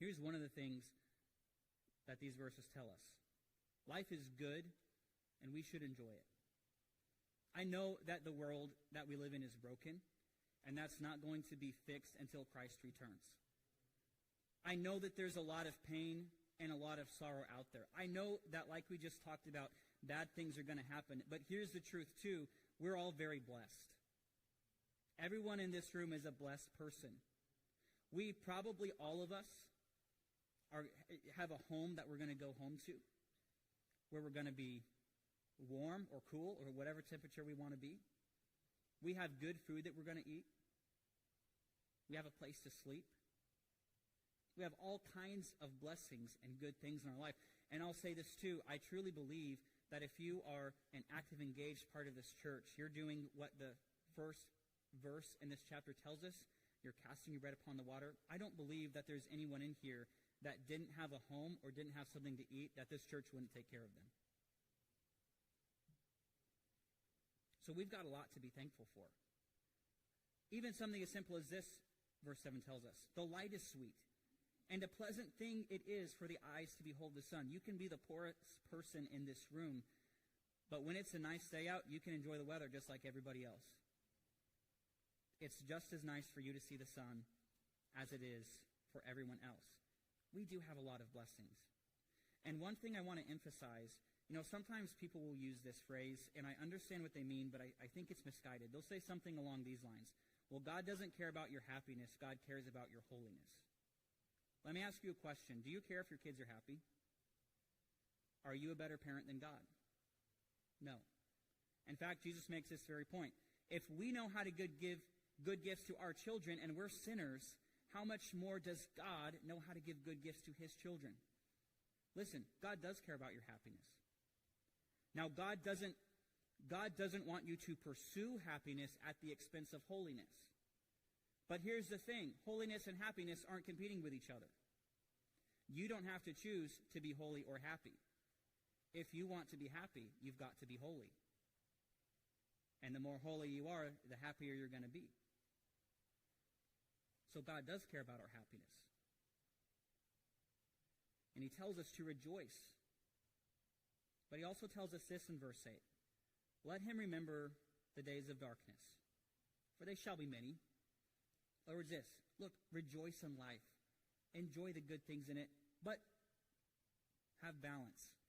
Here's one of the things that these verses tell us. Life is good, and we should enjoy it. I know that the world that we live in is broken, and that's not going to be fixed until Christ returns. I know that there's a lot of pain and a lot of sorrow out there. I know that, like we just talked about, bad things are going to happen. But here's the truth, too. We're all very blessed. Everyone in this room is a blessed person. We probably, all of us, have a home that we're going to go home to, where we're going to be warm or cool or whatever temperature we want to be. We have good food that we're going to eat. We have a place to sleep. We have all kinds of blessings and good things in our life. And I'll say this too, I truly believe that if you are an active, engaged part of this church, you're doing what the first verse in this chapter tells us. You're casting your bread upon the water. I don't believe that there's anyone in here that didn't have a home or didn't have something to eat, that this church wouldn't take care of them. So we've got a lot to be thankful for. Even something as simple as this, verse 7 tells us, the light is sweet, and a pleasant thing it is for the eyes to behold the sun. You can be the poorest person in this room, but when it's a nice day out, you can enjoy the weather just like everybody else. It's just as nice for you to see the sun as it is for everyone else. We do have a lot of blessings. And one thing I want to emphasize, sometimes people will use this phrase, and I understand what they mean, but I think it's misguided. They'll say something along these lines. Well, God doesn't care about your happiness. God cares about your holiness. Let me ask you a question. Do you care if your kids are happy? Are you a better parent than God? No. In fact, Jesus makes this very point. If we know how to give good gifts to our children and we're sinners, how much more does God know how to give good gifts to his children? Listen, God does care about your happiness. Now, God doesn't want you to pursue happiness at the expense of holiness. But here's the thing. Holiness and happiness aren't competing with each other. You don't have to choose to be holy or happy. If you want to be happy, you've got to be holy. And the more holy you are, the happier you're going to be. So God does care about our happiness. And he tells us to rejoice. But he also tells us this in verse 8. Let him remember the days of darkness, for they shall be many. In other words, this. Look, rejoice in life. Enjoy the good things in it, but have balance.